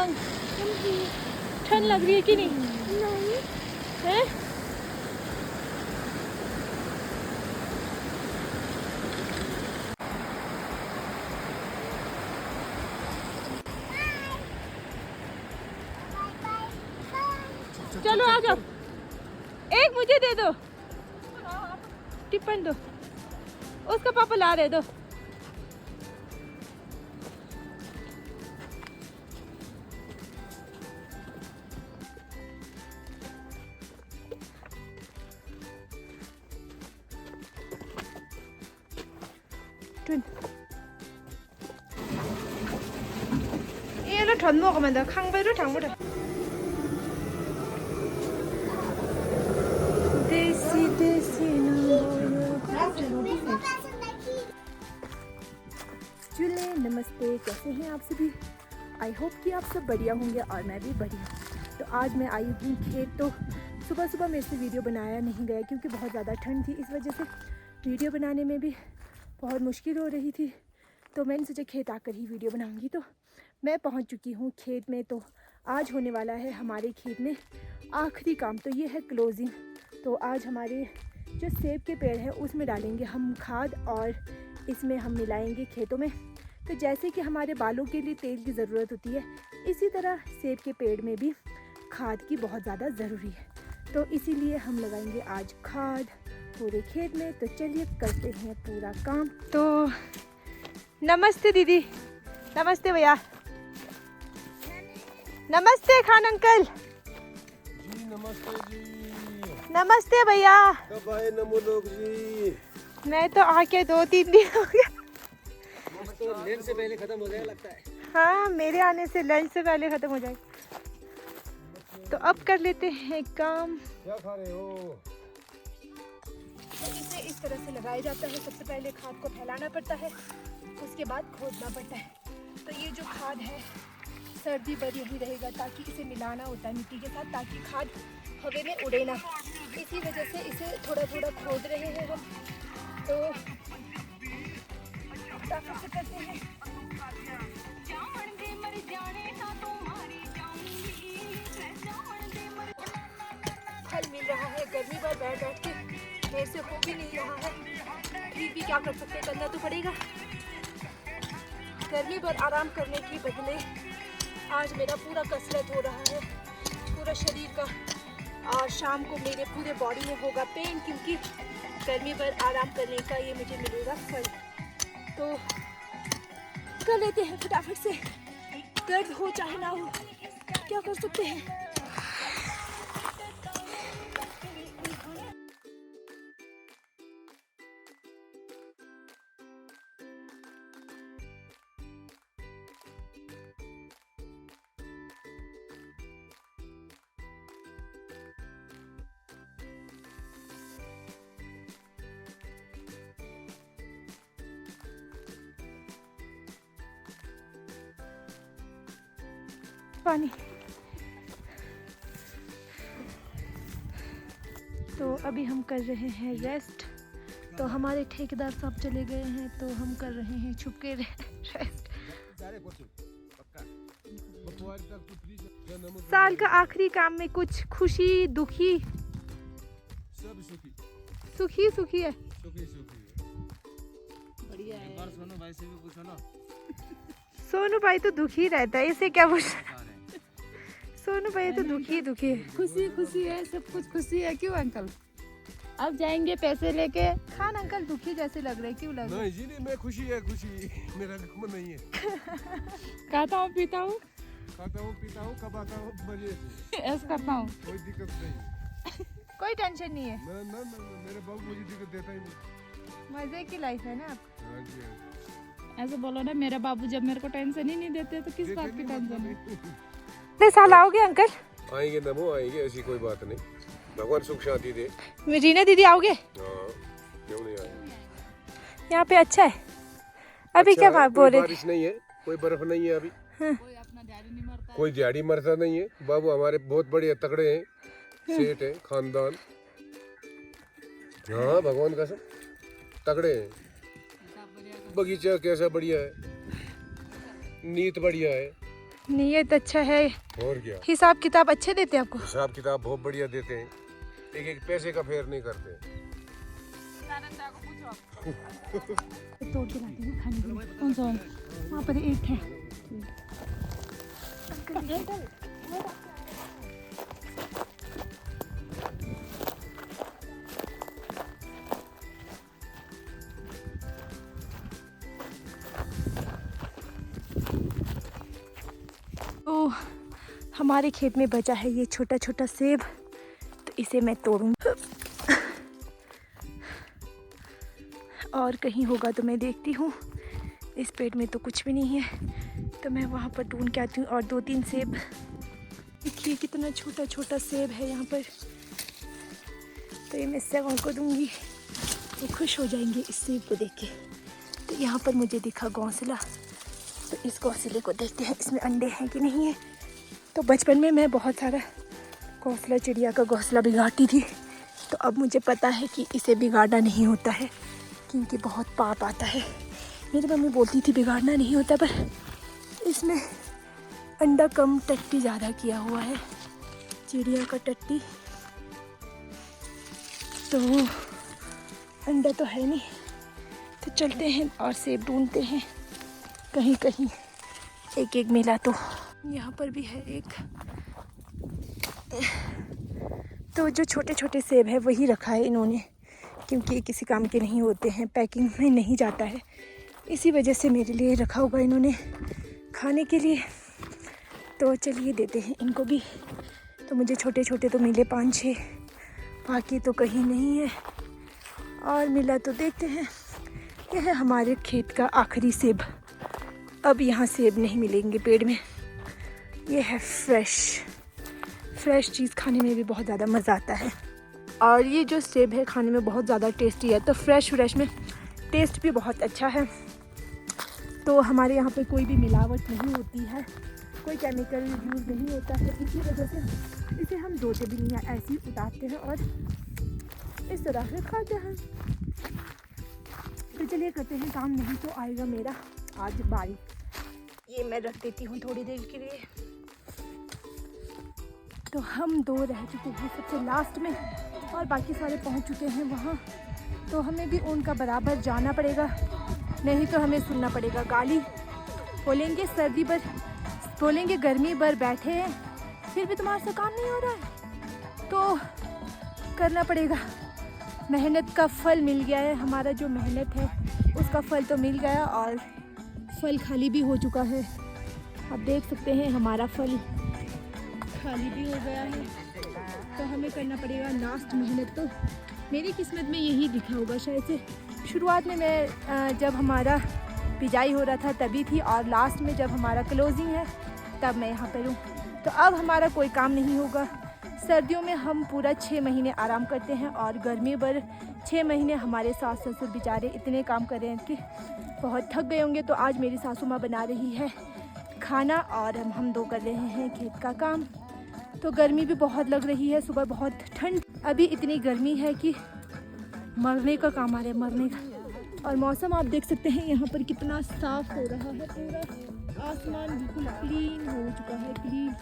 अंग ठंड लग रही है कि नहीं? नहीं है? चलो आ जाओ, एक मुझे दे दो, टिप्पण दो, उसका पापा ला रहे दो। ये लो ठंड मोगा मंदा खांग पे रो ठंग मोड़ा। देसी देसी चूल्हे नमस्ते, कैसे हैं आप सभी? आई होप कि आप सब बढ़िया होंगे और मैं भी बढ़िया। तो आज मैं आई हूँ खेत। तो सुबह सुबह मेरे से वीडियो बनाया नहीं गया क्योंकि बहुत ज़्यादा ठंड थी, इस वजह से वीडियो बनाने में भी बहुत मुश्किल हो रही थी। तो मैंने सोचा खेत आकर ही वीडियो बनाऊंगी। तो मैं पहुंच चुकी हूँ खेत में। तो आज होने वाला है हमारे खेत में आखिरी काम, तो ये है क्लोजिंग। तो आज हमारे जो सेब के पेड़ है उसमें डालेंगे हम खाद और इसमें हम मिलाएंगे खेतों में। तो जैसे कि हमारे बालों के लिए तेल की ज़रूरत होती है, इसी तरह सेब के पेड़ में भी खाद की बहुत ज़्यादा ज़रूरी है। तो इसीलिए हम लगाएंगे आज खाद पूरे खेत में। तो चलिए करते हैं पूरा काम। तो नमस्ते दीदी, नमस्ते भैया, नमस्ते खान अंकल जी, नमस्ते जी, नमस्ते भैया। कब आए नमो लोग जी? मैं तो आके 2-3 दिन हो गया। तो लंच से पहले खत्म हो जाएगा लगता है। हाँ, मेरे आने से लंच से पहले ख़त्म हो जाएगा। तो अब कर लेते हैं काम। क्या खा रहे हो? तो इसे इस तरह से लगाया जाता है। सबसे पहले खाद को फैलाना पड़ता है, उसके बाद खोदना पड़ता है। तो ये जो खाद है सर्दी भर यही रहेगा, ताकि इसे मिलाना होता है मिट्टी के साथ, ताकि खाद हवा में उड़े ना। इसी वजह से इसे थोड़ा थोड़ा खोद रहे हैं हम। तो ताकत से करते हैं। फल मिल रहा है गर्मी पर बैठ बैठ के, मेरे से हो भी नहीं रहा है, फिर भी क्या कर सकते, करना तो पड़ेगा। गर्मी पर आराम करने की बदले आज मेरा पूरा कसरत हो रहा है, पूरा शरीर का। और शाम को मेरे पूरे बॉडी में होगा पेन, क्योंकि गर्मी पर आराम करने का ये मुझे मिलेगा फल। तो कर लेते हैं फटाफट से, दर्द हो चाहे ना हो, क्या कर सकते हैं। पानी। तो अभी हम कर रहे हैं रेस्ट। तो हमारे ठेकेदार साहब चले गए हैं, तो हम कर रहे हैं छुप के रेस्ट। साल का आखिरी काम में कुछ खुशी दुखी सब सुखी सुखी सुखी है। सुखी बढ़िया है। सोनू भाई से भी पूछो ना। सोनू भाई तो दुखी रहता है, इसे क्या पूछ। सोनू भाई तो दुखी है। खुशी खुशी है, सब कुछ खुशी है। क्यों अंकल? अब जाएंगे पैसे लेके। खान अंकल दुखी जैसे लग रहे, क्यों लग रहे? नहीं जी, नहीं, मैं खुशी है, खुशी मेरा गम नहीं है। खाता हूँ पीता हूँ, खाता हूँ पीता हूँ, कब आता हूँ मजे से, ऐसा करता हूँ, कोई दिक्कत नहीं। कोई टेंशन नहीं है। ना मेरे बाबू मुझे दिक्कत देता ही नहीं। मजे की लाइफ है ना आप। हाँ जी, हाँ जी। ऐसे बोलो ना। मेरा बाबू जब मेरे को टेंशन ही नहीं देते तो किस बात की टेंशन है? कितने साल आओगे अंकल? आएंगे नमो, आएंगे, ऐसी कोई बात नहीं। भगवान सुख शांति दे। रीना दीदी आओगे? हाँ, क्यों नहीं आएंगे? यहाँ पे अच्छा है अभी। अच्छा, क्या बात बोल रहे थे? बारिश नहीं है, कोई बर्फ नहीं है अभी। हाँ। कोई अपना झाड़ी नहीं मरता, कोई झाड़ी मरता नहीं है। बाबू हमारे बहुत बड़े तगड़े हैं, सेठ है, खानदान। हाँ, भगवान का सब तगड़े हैं। बगीचा कैसा बढ़िया है, नीत बढ़िया है, नीयत अच्छा है, और क्या, हिसाब किताब अच्छे देते हैं आपको? हिसाब किताब बहुत बढ़िया देते हैं, एक एक पैसे का फेर नहीं करते। तोड़ के लाती हूँ खाने के लिए। कौन सा वाला? वहाँ पर एक है। तो हमारे खेत में बचा है ये छोटा छोटा सेब, तो इसे मैं तोड़ूंगी और कहीं होगा तो मैं देखती हूँ। इस पेड़ में तो कुछ भी नहीं है, तो मैं वहाँ पर ढूंढ के आती हूँ। और 2-3 सेब, देखिए कितना छोटा छोटा सेब है यहाँ पर। तो ये मैं सेवों को दूंगी, वो खुश हो जाएंगे इस सेब को देख के। तो यहाँ पर मुझे दिखा घोंसला, तो इस घोंसले को देखते हैं इसमें अंडे हैं कि नहीं है। तो बचपन में मैं बहुत सारा घोंसला, चिड़िया का घोंसला बिगाड़ती थी, तो अब मुझे पता है कि इसे बिगाड़ना नहीं होता है क्योंकि बहुत पाप आता है। मेरी मम्मी बोलती थी बिगाड़ना नहीं होता, पर इसमें अंडा कम, टट्टी ज़्यादा किया हुआ है, चिड़िया का टट्टी, तो अंडा तो है नहीं। तो चलते हैं और सेब ढूंढते हैं, कहीं कहीं एक एक मिला तो। यहाँ पर भी है एक, तो जो छोटे छोटे सेब है वही रखा है इन्होंने, क्योंकि किसी काम के नहीं होते हैं, पैकिंग में नहीं जाता है, इसी वजह से मेरे लिए रखा होगा इन्होंने खाने के लिए। तो चलिए देते हैं इनको भी। तो मुझे छोटे छोटे तो मिले 5-6, बाकी तो कहीं नहीं है, और मिला तो देखते हैं। यह है हमारे खेत का आखिरी सेब। अब यहाँ सेब नहीं मिलेंगे पेड़ में। ये है फ्रेश चीज़, खाने में भी बहुत ज़्यादा मज़ा आता है। और ये जो सेब है खाने में बहुत ज़्यादा टेस्टी है, तो फ्रेश में टेस्ट भी बहुत अच्छा है। तो हमारे यहाँ पे कोई भी मिलावट नहीं होती है, कोई केमिकल यूज़ नहीं होता है, इसी वजह से इसे हम धोते भी नहीं हैं, ऐसे ही उतारते हैं और इस तरह से खाते हैं। तो चलिए करते हैं काम, नहीं तो आएगा मेरा आज बारी। ये मैं रख देती हूँ थोड़ी देर के लिए। तो हम 2 रह चुके हैं सबसे लास्ट में, और बाकी सारे पहुँच चुके हैं वहाँ। तो हमें भी उनका बराबर जाना पड़ेगा, नहीं तो हमें सुनना पड़ेगा गाली। बोलेंगे सर्दी भर, बोलेंगे गर्मी भर बैठे हैं, फिर भी तुम्हारे से काम नहीं हो रहा है, तो करना पड़ेगा। मेहनत का फल मिल गया है, हमारा जो मेहनत है उसका फल तो मिल गया, और फल खाली भी हो चुका है। आप देख सकते हैं हमारा फल खाली भी हो गया है, तो हमें करना पड़ेगा लास्ट मेहनत। तो मेरी किस्मत में यही लिखा होगा शायद से। शुरुआत में मैं जब हमारा बिजाई हो रहा था तभी थी, और लास्ट में जब हमारा क्लोजिंग है तब मैं यहाँ पर हूँ। तो अब हमारा कोई काम नहीं होगा। सर्दियों में हम पूरा 6 महीने आराम करते हैं, और गर्मी भर 6 महीने हमारे सास ससुर बेचारे इतने काम कर रहे हैं कि बहुत थक गए होंगे। तो आज मेरी सासू माँ बना रही है खाना, और हम 2 कर रहे हैं खेत का काम। तो गर्मी भी बहुत लग रही है, सुबह बहुत ठंड, अभी इतनी गर्मी है कि मरने का काम आ रहा है, मरने का। और मौसम आप देख सकते हैं यहाँ पर कितना साफ हो रहा है, पूरा आसमान बिल्कुल क्लीन हो चुका है, क्लीन।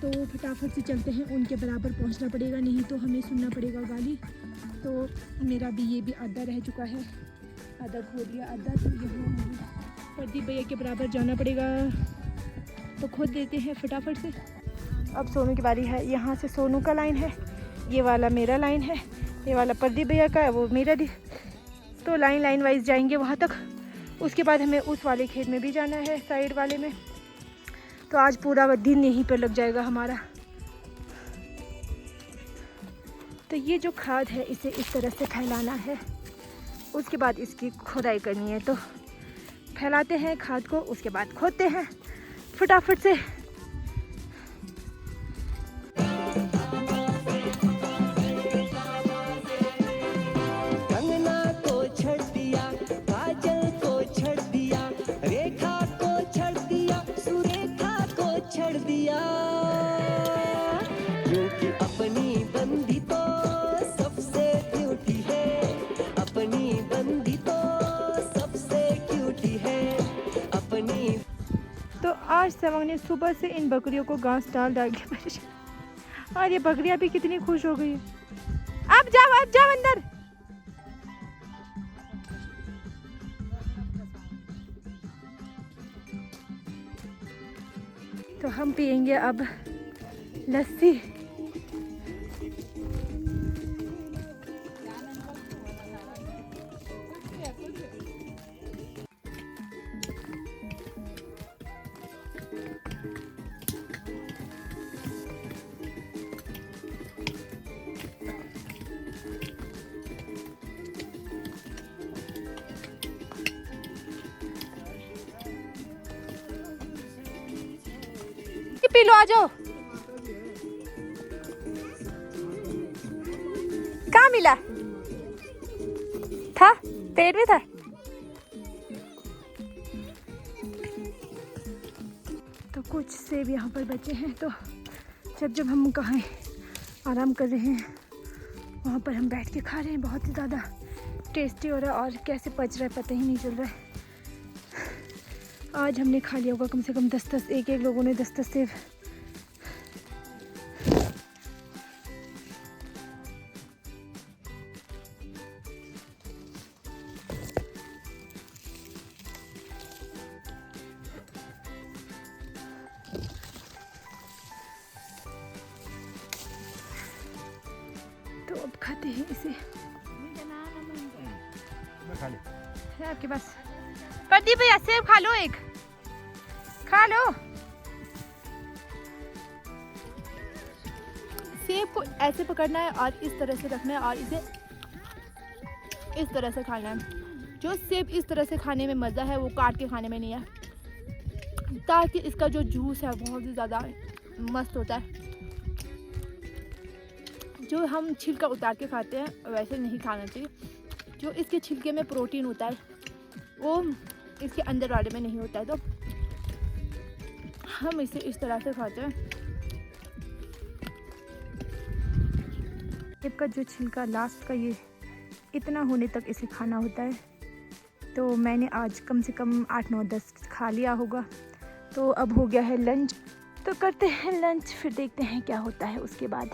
तो फटाफट से चलते हैं, उनके बराबर पहुँचना पड़ेगा, नहीं तो हमें सुनना पड़ेगा गाली। तो मेरा भी ये भी आधा रह चुका है, आधा खो दिया, आधा तो यहाँ प्रदीप भैया के बराबर जाना पड़ेगा। तो खोद देते हैं फटाफट से। अब सोनू की बारी है, यहाँ से सोनू का लाइन है, ये वाला मेरा लाइन है, ये वाला प्रदीप भैया का है, वो मेरा दी। तो लाइन वाइज जाएंगे वहाँ तक, उसके बाद हमें उस वाले खेत में भी जाना है, साइड वाले में। तो आज पूरा दिन यहीं पर लग जाएगा हमारा। तो ये जो खाद है इसे इस तरह से फैलाना है, उसके बाद इसकी खुदाई करनी है। तो फैलाते हैं खाद को, उसके बाद खोदते हैं फटाफट से। तो आज सेवंग ने सुबह से इन बकरियों को घास डाल डाल के परेशान, और ये बकरियां भी कितनी खुश हो गई है। अब जाओ अंदर। तो हम पियेंगे अब लस्सी। पी लो, आ जाओ। कहाँ मिला था? पेट में था। तो कुछ सेब यहाँ पर बचे हैं, तो जब हम कहीं आराम कर रहे हैं वहाँ पर हम बैठ के खा रहे हैं। बहुत ही ज़्यादा टेस्टी हो रहा है और कैसे पच रहा है पता ही नहीं चल रहा है। आज हमने खा लिया होगा कम से कम 10-10, एक लोगों ने 10-10 सेब। तो अब खाते हैं इसे। है आपके पास? प्रदीप भैया सेब खा लो, एक खा लो। सेब को ऐसे पकड़ना है और इस तरह से रखना है और इसे इस तरह से खाना है। जो सेब इस तरह से खाने में मज़ा है वो काट के खाने में नहीं है, ताकि इसका जो जूस है बहुत ही ज़्यादा मस्त होता है। जो हम छिलका उतार के खाते हैं वैसे नहीं खाना चाहिए। जो इसके छिलके में प्रोटीन होता है वो इसके अंदर वाले में नहीं होता है, तो हम इसे इस तरह से खाते हैं। सेब का जो छिलका लास्ट का ये इतना होने तक इसे खाना होता है। तो मैंने आज कम से कम 8-9-10 खा लिया होगा। तो अब हो गया है लंच, तो करते हैं लंच, फिर देखते हैं क्या होता है उसके बाद।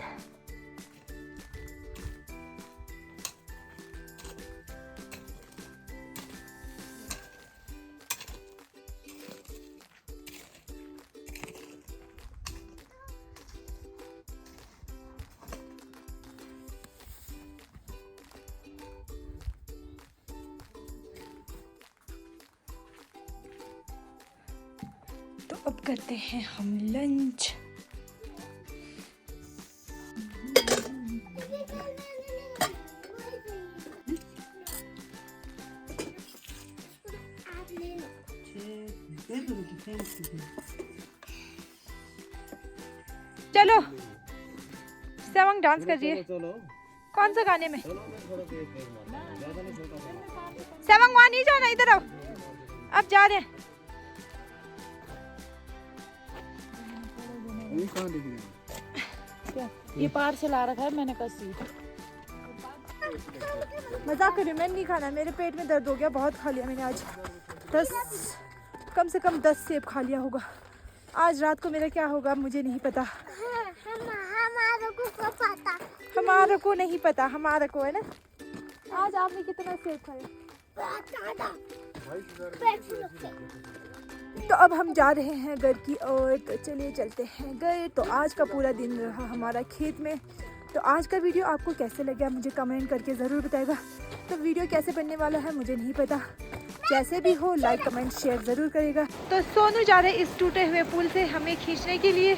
तो अब करते हैं हम लंच। चलो सेवंग डांस कर रही है। कौन सा गाने में? सेवंग वहाँ नहीं जाना, इधर आओ। अब जा रहे हैं। ये पार्सल आ रखा है, मैंने कसी। मजाक कर रही हूँ, मैंने नहीं खाना, मेरे पेट में दर्द हो गया, बहुत खा लिया मैंने आज। 10 कम से कम 10 सेब खा लिया होगा। आज रात को मेरा क्या होगा मुझे नहीं पता। हमारा को नहीं पता, हमारा को है ना। आज आपने कितना सेब खाए? तो अब हम जा रहे हैं घर की ओर, तो चलिए चलते हैं घर। तो आज का पूरा दिन रहा हमारा खेत में। तो आज का वीडियो आपको कैसे लगा मुझे कमेंट करके ज़रूर बताएगा। तो वीडियो कैसे बनने वाला है मुझे नहीं पता, जैसे भी हो लाइक कमेंट शेयर ज़रूर करेगा। तो सोनू जा रहे इस टूटे हुए पुल से हमें खींचने के लिए।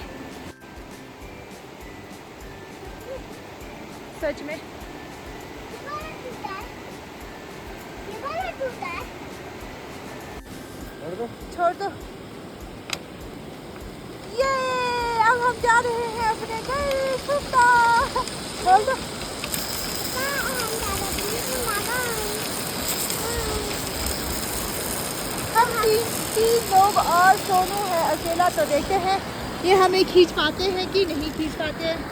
सच में छोड़ दो ये। अब हम जा रहे हैं अपने घर। सुस्ता बोल दो। हम तीन लोग और सोनू है अकेला। तो देखते हैं ये हमें खींच पाते हैं कि नहीं खींच पाते हैं।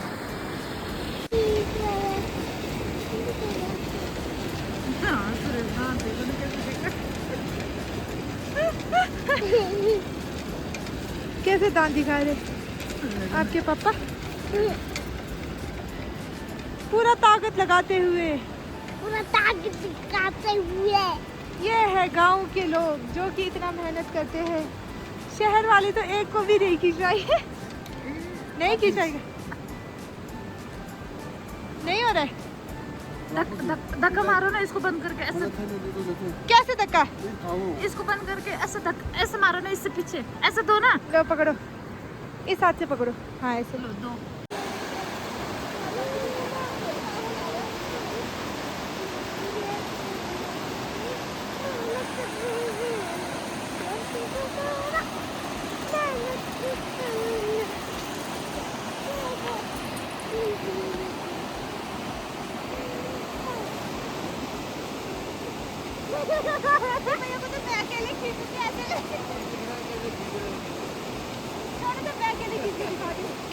कैसे दांत दिखा रहे आपके पापा? पूरा ताकत लगाते हुए। पूरा ताकत दिखाते हुए। ये है गांव के लोग जो कि इतना मेहनत करते हैं। शहर वाले तो एक को भी नहीं खिंचाएंगे। नहीं खिंचाएगा, नहीं हो रहा है। धक्का मारो ना इसको बंद करके ऐसे। कैसे धक्का? इसको बंद करके ऐसे ऐसे मारो ना, इससे पीछे ऐसे दो ना। लो पकड़ो, इस हाथ से पकड़ो। हाँ ऐसे। लो दो। भैया को तो मैं अकेले खींचूंगी ऐसे। छोड़ो तो मैं अकेले खींच के दिखा दूँ।